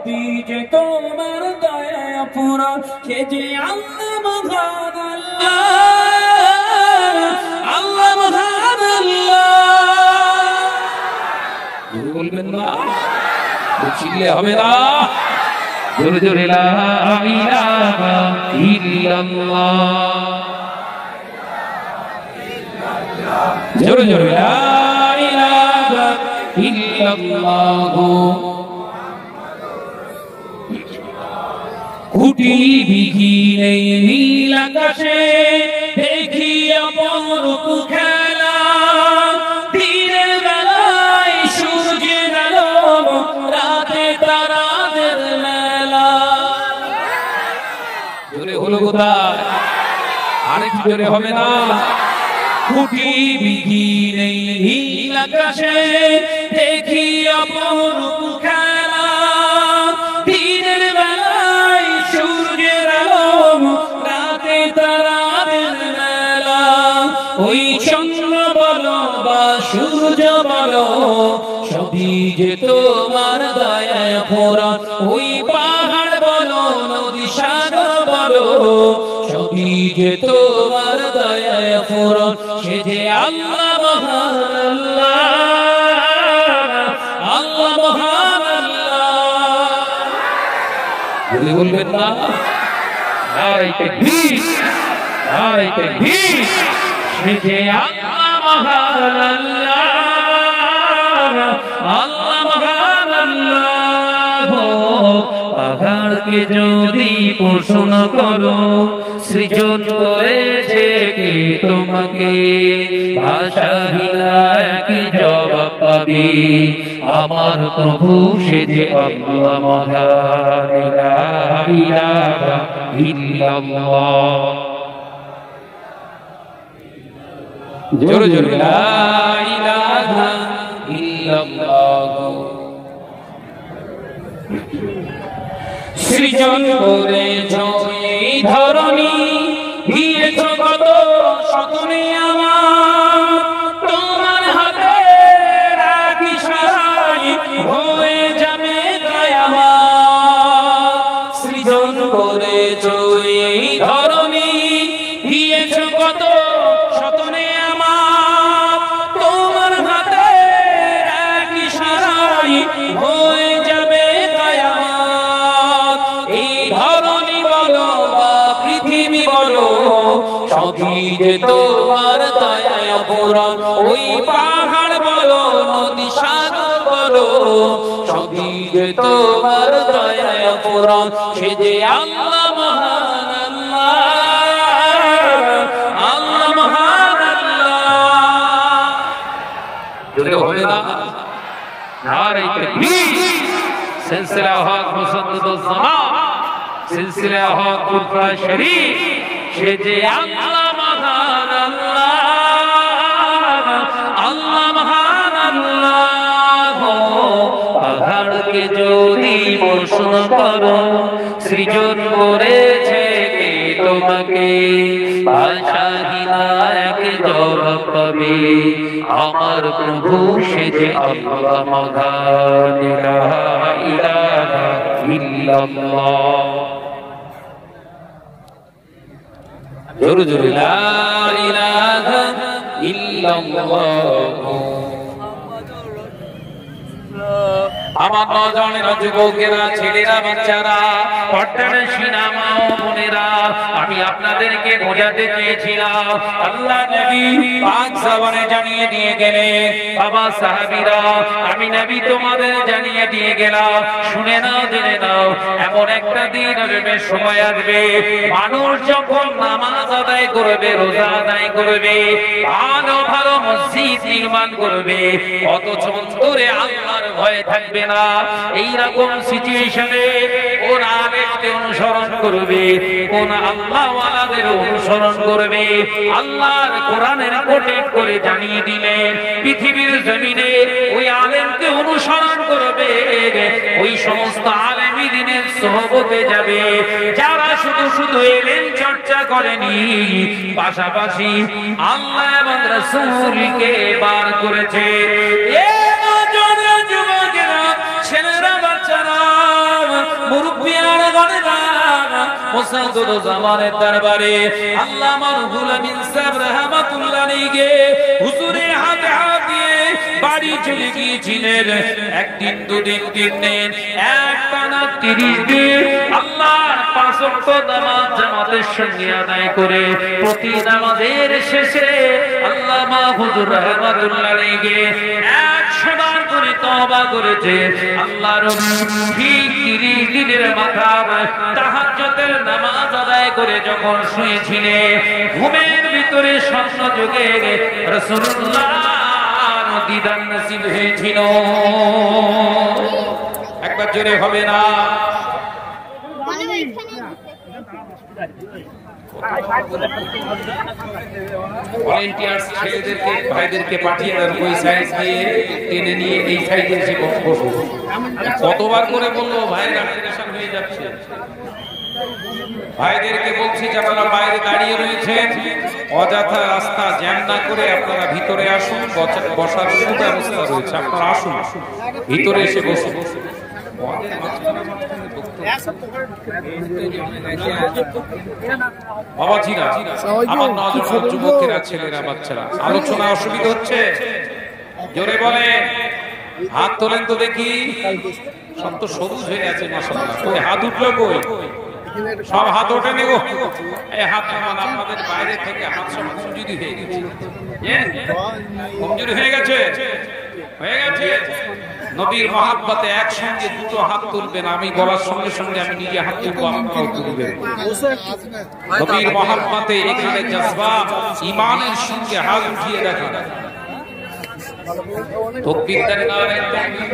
সবই যে তোমার দয়া পুরা সে যে আল্লাহ মহান আল্লাহ আল্লাহ মহান আল্লাহ বলবেন না বুঝলে হবে না জোরে জোরে লা ইলাহা ইল্লাল্লাহ জোরে জোরে লা ইলাহা ইল্লাল্লাহ কুটি বিঘিনে নীল আকাশে দেখি অপরূপ খেলা দিনের বেলায় সূর্যের আলো রাতে তারাদের মেলা জোরে হলো কোথায় আরেক জোরে হবে না কুটি বিঘিনে নীল আকাশে দেখি অপরূপ খেলা দিনের বেলায় সূর্যের আলো রাতে তারাদের মেলা ওই চন্দ্র বলো বা সূর্য বলো সবই যে তোমার দয়ায় ভরা ওই পাহাড় বলো নদী সাগর বলো সবই যে তোমার দয়ায় ভরা সে যে আল্লাহ মহান আল্লাহ আল্লাহ মহান আল্লাহ বলবেন না নারে তাকবীর নারে তাকবীর সে যে আল্লাহ মহান আল্লাহ আল্লাহ মহান আল্লাহ পাহাড়কে যদি পোষণ করো সৃজন করেছে কে তোমাকে ভাষাহীনা কি জবাব পাবে আমার প্রভু সে যে আল্লাহ মহান লা ইলাহা ইল্লাল্লাহ জোরে জোরে লা ইলাহা ইল্লাল্লাহ সৃজন করেছ এই ধরনী দিয়েছ কত স্বপ্নে আমার তোমার হাতে রাখি সারাই হয়ে যাবে কিয়ামত সৃজন করেছ এই ধরনী দিয়েছ কত স্বপ্নে আমার তোমার হাতে রাখি সারাই হয়ে যাবে সবই যে তোমার দয়ায় ভরা ওই পাহাড় বলো নদী সাগর বলো সবই যে তোমার দয়ায় ভরা সে যে আল্লাহ মহান আল্লাহ আল্লাহ মহান আল্লাহ জোরে হবে না নারে তাকবীর সিলসিলা হক মুসাদ্দাদুজ জামান সিলসিলা হক কুরআন শরীফ সে যে আল্লাহ মহান আল্লাহ আল্লাহ মহান আল্লাহ পাহাড়কে যদি পোষণ করো সৃজন করেছে কে তোমাকে ভাষাহীনা এক জবাব পাবে আমার প্রভু সে যে আল্লাহ মহান লা ইলাহা ইল্লাল্লাহ জোরে জোরে লা ইলাহা ইল্লাল্লাহ আমার নজনের যুবকেরা ছেলেরা বাচ্চারা পর্দার সিনামা বোনেরা আমি আপনাদেরকে বোঝাতে চেয়েছিলাম আল্লাহ নবী পাক জবানে জানিয়ে দিয়ে গেলেন বাবা সাহাবীরা আমি নবী তোমাদের জানিয়ে দিয়ে গেলাম শুনে নাও জেনে নাও এমন একটা দিন আসবে সময় আসবে মানুষ যখন নামাজ আদায় করবে রোজা আদায় করবে ভালো ভালো মসজিদ নির্মাণ করবে অথচ অন্তরে আল্লাহর ভয় থাকবে না এই রকম সিচুয়েশনে কোন আলেমকে অনুসরণ করবে কোন আল্লাহ ওয়ালাদের অনুসরণ করবে আল্লাহর কোরআনের কোটেট করে জানিয়ে দিলেন পৃথিবীর জমিনে ওই আলেমকে অনুসরণ করবে ওই সমস্ত আলেমী দিনের সোহবতে যাবে যারা শুধু শুধু এলেম চর্চা করেনি পাশাপাশি আল্লাহ এবং রাসূলকে বার করেছে ছেলেরা বাচ্চারা দরবারেরা মুসাদ্দুদ জামানের দরবারে আল্লামা রুহুল আমিন সাহেব রাহমাতুল্লাহ আলাইহি হুজুরে হাতে হাত দিয়ে বাড়ি চলে গিয়েছিলেন। একদিন দুদিন তিন দিন একটানা 30 দিন আল্লাহর 5 ওয়াক্ত নামাজ জামাতের সঙ্গে আদায় করে প্রতি নামাজের শেষে আল্লামা হুজুর রাহমাতুল্লাহ আলাইহি 100 বার করে তওবা করেছে। আল্লাহর ঠিক 30 দিনের মাথায় তাহাজ্জুদের নামাজ আদায় করে যখন শুয়েছিলেন ঘুমের ভিতরে স্বপ্ন যোগে রাসূলুল্লাহর দিদার নসিব হয়েছিল। একবার জোরে হবে না? ভলান্টিয়ার্স ছেলেদেরকে ভাইদেরকে পাঠিয়ে দেন ওই সাইড দিয়ে টেনে নিয়ে এই সাইডে এসে বসো। কতবার করে বললো ভাইরা টেনশন হয়ে যাচ্ছে। ভাইদেরকে বলছি যারা বাইরে দাঁড়িয়ে রয়েছেন অযথা রাস্তা জ্যাম না করে আপনারা ভিতরে আসুন। বসার সুব্যবস্থা রয়েছে, আপনারা আসুন ভিতরে এসে বসুন। বাবাজিরা, আমার নজর যুবকেরা, ছেলেরা, বাচ্চারা, আলোচনা অসুবিধা হচ্ছে? জোরে বলে, হাত তোলেন তো দেখি। সব তো সবুজ হয়ে আছে মাশাআল্লাহ। ওই হাত উঠলো কই? সব হাত ওঠে নেব। এই হাত আপনাদের বাইরে থেকে হাত সব সুজুরি হয়ে গেছে, কমজোরি হয়ে গেছে, হয়ে গেছে। নবীর মহাব্বতে একসঙ্গে দুটো হাত তুলবেন। আমি বলার সঙ্গে সঙ্গে আমি নিজে হাত তুলবো, আপনারাও তুলবেন। নবীর মহাব্বতে এখানে জজবা ঈমানের সঙ্গে হাত উঠিয়ে রাখেন। তাকবীর দেন, নারে তাকবীর।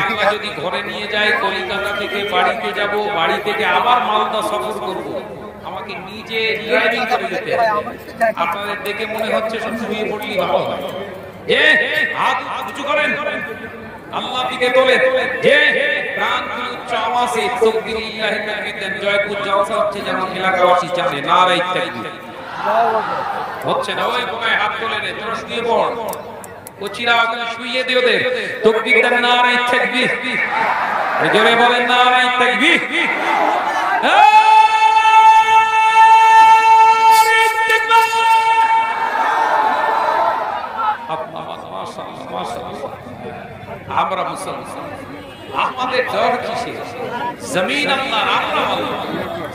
আমরা যদি ঘরে নিয়ে যাই, কলিকাতা থেকে বাড়িতে যাব, বাড়ি থেকে আবার মালদা সফর করব, আমাকে নিজে ড্রাইভিং করে যেতে হবে। আপনাদের দেখে মনে হচ্ছে সব শুয়ে পড়লেই ভালো হয়। যে হাত উঁচু করেন, আল্লাহ দিকে তোলে, যে প্রাণ উচ্চ আওয়াজে তাকবীরিল্লাহি তাকবীর দেন। জয়পুর জলসা হচ্ছে যেমন এলাকাবাসী জানে, নারে তাকবীর হচ্ছে না। ওই কোনায় হাত তোলে রে, তোরা শুয়ে পড়। কোচিরা ওখানে শুইয়ে দিও দে। তাকবীর দেন, নারে তাকবীর। জোরে বলেন নারে তাকবীর। আমরা মুসলমান, আমাদের ডর কিসে? জমিন আল্লাহ, আমরা আল্লাহ।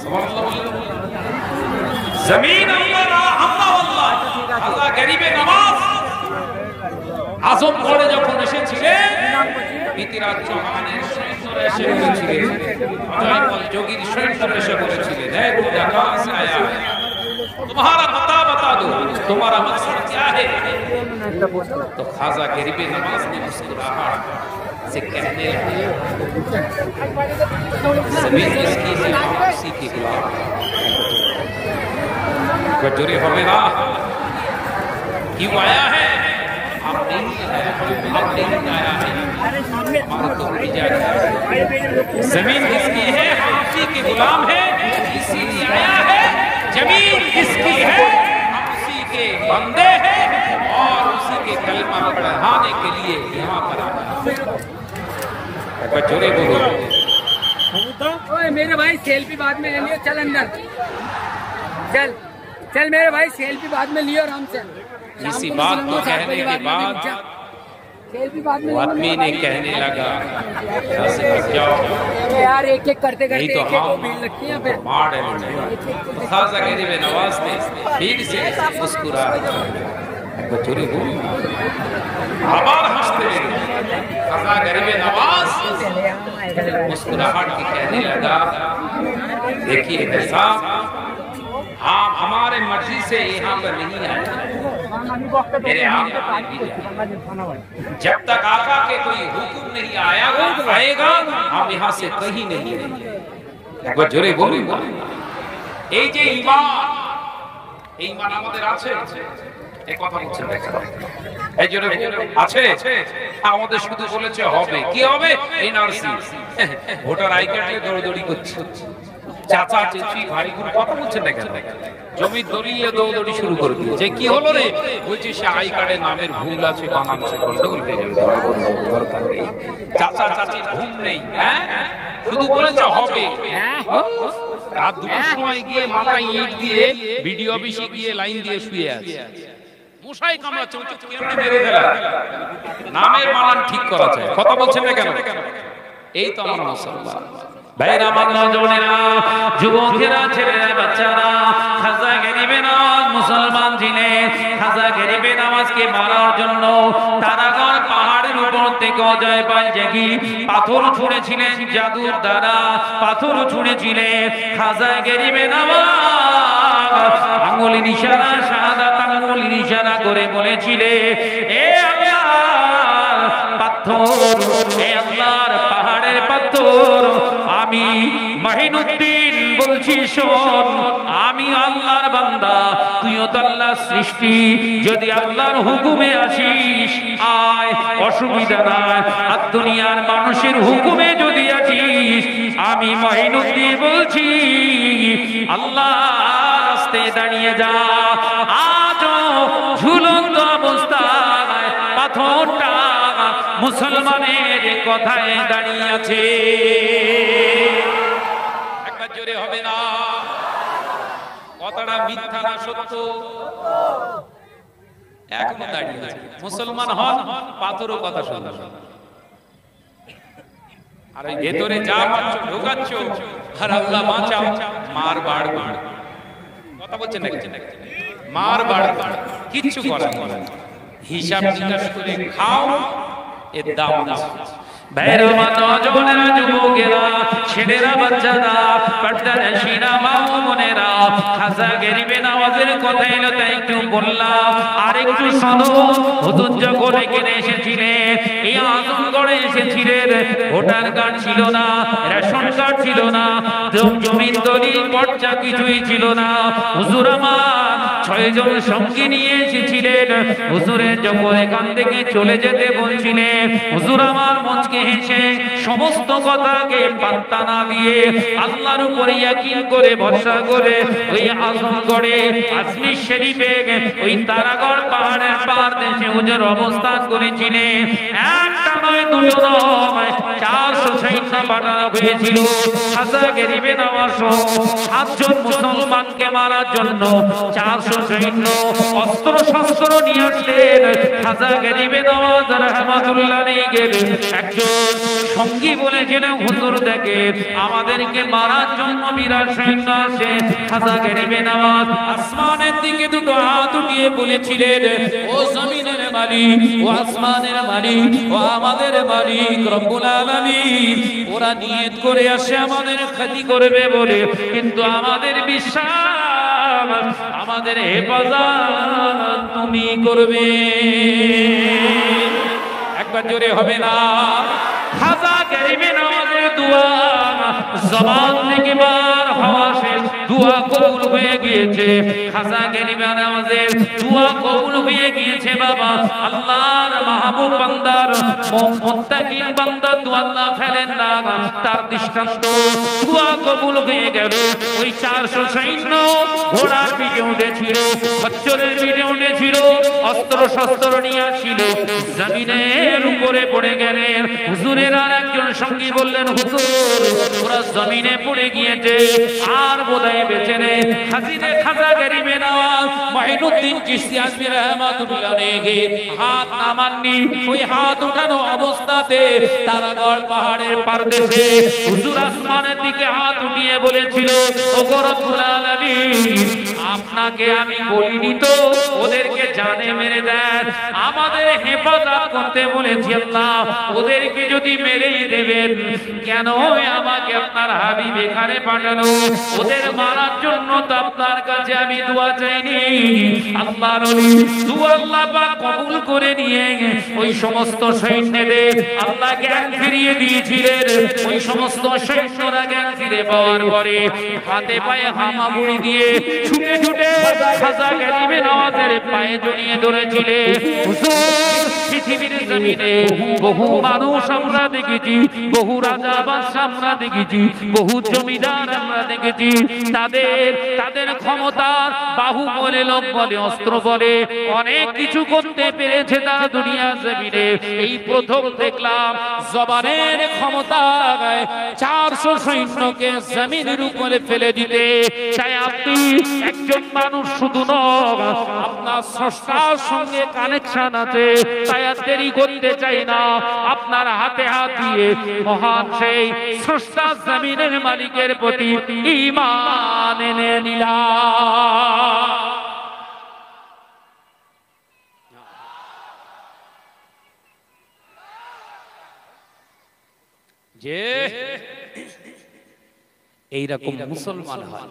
সুবহানাল্লাহ বলেন। জমিন আল্লাহ, আমরা আল্লাহ। আল্লাহ গরিবে নামাজ আজমগড়ে যখন এসেছিলেন, পৃথিরাজ চৌহানের সৈন্যরা এসে বলেছিলেন, জয়পাল যোগীর সৈন্যরা এসে বলেছিলেন, হে বুদ্ধা কাহা সে আয়া है? तुम्हारा पता बता दो, तुम्हारा मकसद क्या है? तो खाजा गरीबे नवाज ने मुस्कुराहट से कहने लगे, जमीन जिसकी है उसी के गुलाम। कजोरे होवे ना, क्यों आया है? आप नहीं आया है, हमारा तो जमीन जिसकी है उसी के गुलाम है, इसीलिए आया है। जमीन किसकी है? हम उसी के बंदे हैं और उसी के कलमा पढ़ाने के लिए यहाँ पर आए। जोरे बोलो। ओए मेरे भाई सेल्फी बाद में ले लियो, चल अंदर चल चल मेरे भाई सेल्फी बाद में लियो आराम से। इसी बात को कहने के बाद वो आदमी ने कहने लगा, जाओ यार एक एक करते करते तो एक भीड़ लगती है फिर मार डालेंगे। तो खासा गरीबे नवाज ने फिर से मुस्कुरा बचोरी बोल आबाद हंसते लगे। खासा गरीबे नवाज मुस्कुराहट की कहने लगा, देखिए ऐसा आप हमारे मर्जी से यहाँ पर नहीं आए, मेरे आका जब तक आका के कोई हुक्म नहीं आएगा हम यहाँ से कहीं नहीं आएंगे। जोरे बोली এই যে ঈমান, এই ঈমান আমাদের আছে, এই কথা বলছেন এই জন্য আছে। আমাদের শুধু বলেছে হবে, কি হবে? এনআরসি, ভোটার আই কার্ডে দৌড়দৌড়ি করছে। চাচা চেঁচি ভারী করে কথা বলছেন না কেন? জমি দলিলে দৌড়ি শুরু করে দিয়েছে। কি হলো রে? বলছে সে আই কার্ডে নামের ভুল আছে, বানানছে গন্ডগোল হয়ে যাবে, দরকার নেই। চাচা চাচির ঘুম নেই, হ্যাঁ শুধু বলেছে হবে। রাত দুটোর সময় গিয়ে মাথায় ইট দিয়ে বিডিও অফিসে গিয়ে লাইন দিয়ে শুয়ে আছে, মশাই কামড়াচ্ছে, মেরে ফেলা। নামের বানান ঠিক করা যায়, কথা বলছেন না কেন? এই তো আমার মুসলমান ভাইরা, আমার নওজওয়ানেরা, যুবকেরা, ছেলেরা, বাচ্চারা, খাজা গরিবে নামাজ মুসলমান ছিলেন। খাজা গরিবে নামাজকে মারার জন্য তারাগড় পাহাড়ের উপর থেকে অজয় পাল জেগি পাথর ছুঁড়েছিলেন, জাদুর দ্বারা পাথর ছুঁড়েছিলেন। খাজা গরিবে নামাজ আঙ্গুলের ইশারা, শাহাদাত আঙ্গুলের ইশারা করে বলেছিলেন, এ আল্লাহ পাথর, এ আল্লাহর পাহাড়ের পাথর, আমি মাহিনুদ্দিন বলছি শোন, আমি আল্লাহর বান্দা, তুইও তো আল্লাহর সৃষ্টি, যদি আল্লাহর হুকুমে আসিস আয়, অসুবিধা নাই, আর দুনিয়ার মানুষের হুকুমে যদি আসিস, আমি মাহিনুদ্দিন বলছি আল্লাহর রাস্তায় দাঁড়িয়ে যা। আজও ঝুলন্ত অবস্থায় পাথরটা মুসলমানের কথায় দাঁড়িয়ে আছে। একবার জোরে হবে না? কথাটা মিথ্যা না সত্য? এখনো দাঁড়িয়ে আছে। মুসলমান হন, পাথরও কথা শোনা। আর ওই ভেতরে যা পাচ্ছ ঢোকাচ্ছ, আর আল্লাহ বাঁচাও, মার বাড় বাড়। কথা বলছেন নাকি? মার বাড় বাড়, কিচ্ছু করার নেই, হিসাব নিকাশ করে খাও, এর দাম আছে। ভাইরা, নওজওয়ানেরা, যুবকেরা, ছেলেরা, বাচ্চারা, পর্দার শিরা, মা ও বোনেরা, খাজা গরিবে নামাজের কথা এলো তাই একটু বললাম। আর একটু শোনো, হুজুর যখন এখানে এসেছিলেন, এই আজমগড়ে এসেছিলেন, ভোটার কার্ড ছিল না, রেশন কার্ড ছিল না, জমির দলিল পর্চা কিছুই ছিল না। হুজুর আমার 6 জন সঙ্গী নিয়ে এসেছিলেন। হুজুরের যখন এখান থেকে চলে যেতে বলছিলেন, হুজুর আমার মঞ্চকে হেসে সমস্ত কথাকে পাত্তা না দিয়ে আল্লাহর উপরে ইয়াকিন করে ভরসা করে ওই আজমগড়ে আজমির শরীফে ওই তারাগড় পাহাড়ের পার দেশে হুজুর অবস্থান করেছিলেন। একটা নয়, দুটো নয়, 400 সৈন্য পাঠানো হয়েছিল। খাজা গরিবে নামাজ 7 জন মুসলমানকে মারার জন্য 400 সৈন্য অস্ত্র শস্ত্র নিয়ে আসলেন। খাজা গরিবে নামাজ রাহমাতুল্লাহ আলাইহি একজন সঙ্গী বলেছিলেন, হুজুর দেখেন আমাদেরকে মারার জন্য বিরাট সৈন্য আছে। খাজা গরিবে নামাজ আসমানের দিকে দুটো হাত উঠিয়ে বলেছিলেন, ও জমিনের মালিক, ও আসমানের মালিক, ও আমাদের মালিক রব্বুল আলামিন, ওরা নিয়ত করে আসে আমাদের ক্ষতি করবে বলে, কিন্তু আমাদের বিশ্বাস, আমাদের হেফাজত তুমি করবে। একবার জোরে হবে না? খাজা গরিবে নামাজের দোয়া জবান থেকে বার হওয়া শেষ, দোয়া কবুল হয়ে গিয়েছে। খাজা গরিবে নামাজের দোয়া কবুল হয়ে গিয়েছে। বাবা, আল্লাহর মাহবুব বান্দার, মুত্তাকিন বান্দার দোয়া আল্লাহ ফেলেন না, তার দৃষ্টান্ত দোয়া কবুল হয়ে গেল। ওই 400 সৈন্য ঘোড়ার পিঠে উঠেছিল, খচ্চরের পিঠে উঠেছিল, অস্ত্র শস্ত্র নিয়ে আসছিল, জমিনের উপরে পড়ে গেলেন। হুজুরের আর একজন সঙ্গী বললেন, হুজুর ওরা জমিনে পড়ে গিয়েছে, আর বোধহয় বেঁচে নেই। খাজা গরিবে নামাজ মাইনুদ্দিন চিশতি আজমি রাহমাতুল্লাহ আলাইহি হাত নামাননি। ওই হাত উঠানো অবস্থাতে তারাগড় পাহাড়ের পারদেশে হুজুর আসমানের দিকে হাত উঠিয়ে বলেছিল, ওগো রব্বুল আলামিন, আপনাকে আমি বলিনি তো ওদেরকে জানে মেরে দেন, আমাদের হেফাজত করতে বলেছি আল্লাহ, ওদেরকে যদি মেরেই দেবেন কেন আমাকে আপনার হাবিব এখানে পাঠানো? ওদের মারার জন্য তো আপনার কাছে আমি দোয়া চাইনি। আল্লাহর ওলি দোয়া আল্লাহ পাক কবুল করে নিয়ে ওই সমস্ত সৈন্যদের আল্লাহ জ্ঞান ফিরিয়ে দিয়েছিলেন। ওই সমস্ত সৈন্যরা জ্ঞান ফিরে পাওয়ার পরে হাতে পায়ে হামাগুড়ি দিয়ে ছুটে ছুটে খাজা গরিবে নওয়াজের পায়ে জড়িয়ে ধরেছিলে। পৃথিবীর জমিনে বহু মানুষ আমরা দেখেছি, বহু রাজা বাদশা আমরা দেখেছি, বহু জমিদার আমরা দেখেছি, তাদের ক্ষমতার বাহুবলে, লোক বলে, অস্ত্র বলে অনেক কিছু করতে পেরেছে তারা দুনিয়া জমিনে। এই প্রথম দেখলাম জবানের ক্ষমতায় 400 সৈন্যকে জমিনের উপরে ফেলে দিতে। তাই আপনি একজন মানুষ শুধু নন, আপনার স্রষ্টার সঙ্গে কানেকশন আছে। তাই আর দেরি করতে চাই না, আপনার হাতে হাত দিয়ে মহান সেই স্রষ্টা জমিনের মালিকের প্রতি ঈমান এনে নিলাম। যে এইরকম মুসলমান হয়,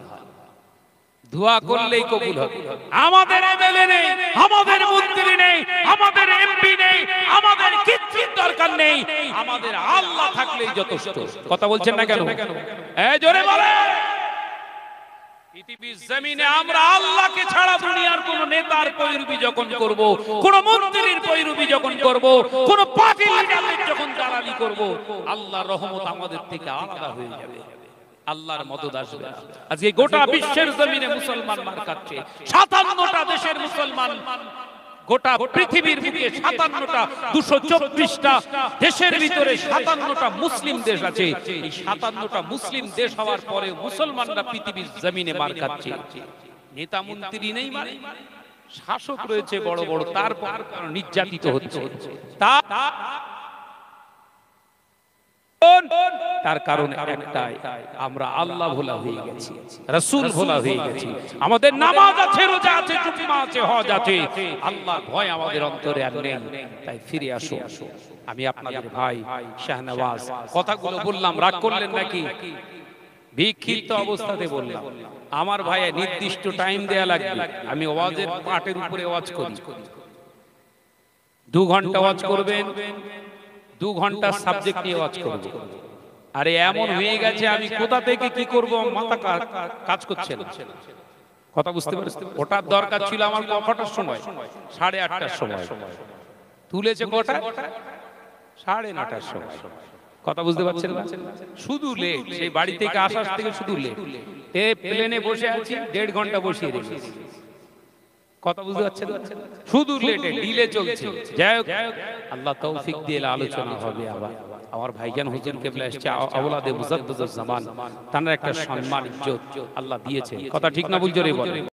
দোয়া করলেই কবুল হবে। আমাদের এমএলএ নেই, আমাদের মন্ত্রী নেই, আমাদের এমপি নেই, আমাদের কিচ্ছুর দরকার নেই, আমাদের আল্লাহ থাকলেই যথেষ্ট। কথা বলছেন না কেন? এই জোরে বলে। পৃথিবীর জমিনে আমরা আল্লাহকে ছাড়া দুনিয়ার কোন নেতার পৈরবি যখন করব, কোন মন্ত্রীর পৈরবি যখন করব, কোন পার্টির লিডারের যখন দালালি করব, আল্লাহর রহমত আমাদের থেকে আলাদা হয়ে যাবে, আল্লাহর মদদ আসবে। আজকে গোটা বিশ্বের জমিনে মুসলমান মার খাচ্ছে। 57টা দেশের মুসলমান, গোটা পৃথিবীর বুকে 57টা 224টা দেশের ভিতরে 57টা মুসলিম দেশ আছে। এই 57টা মুসলিম দেশ হওয়ার পরে মুসলমানরা পৃথিবীর জমিনে মার খাচ্ছে। নেতা মন্ত্রী নেই, মানে শাসক রয়েছে বড় বড়, তারপর নির্যাতিত হচ্ছে। তার কারণ একটাই, আমরা আল্লাহ ভোলা হয়ে গেছি, রাসূল ভোলা হয়ে গেছি। আমাদের নামাজ আছে, রোজা আছে, জুমা আছে, হজ আছে, আল্লাহর ভয় আমাদের অন্তরে আর নেই। তাই ফিরে আসো। আমি আপনাদের ভাই শাহনওয়াজ কথাগুলো বললাম, রাগ করলেন নাকি? বিক্ষিপ্ত অবস্থাতে বললাম। আমার ভাই নির্দিষ্ট টাইম দেয়া লাগবে। আমি ওয়াজের পাঠের উপরে ওয়াজ করি, 2 ঘন্টা ওয়াজ করবেন, 2 ঘন্টা সাবজেক্ট নিয়ে ওয়াজ করব। আরে এমন হয়ে গেছে আমি কোথা থেকে কি করব মাথা কাজ করছে না। কথা বুঝতে পারছেন? ওটার দরকার ছিল আমার কটার সময়, 8:30টার সময়। তুলেছে কটা? 9:30টার সময়। কথা বুঝতে পারছেন না? শুধু লেট, সেই বাড়ি থেকে আসার থেকে শুধু লেট। প্লেনে বসে আছি, 1.5 ঘন্টা বসিয়ে রেখেছি। কথা বুঝতে পারছেন? শুধু লেটে ডিলে চলছে। যাই হোক, আল্লাহ তৌফিক দিয়ে আলোচনা হবে। আবার আমার ভাইজান হুজুর কেবলা এসেছে, আওলাদে মুজাদ্দিদুজ জামান, তার একটা সম্মান ইজ্জত আল্লাহ দিয়েছে। কথা ঠিক না ভুল জোরে বলেন?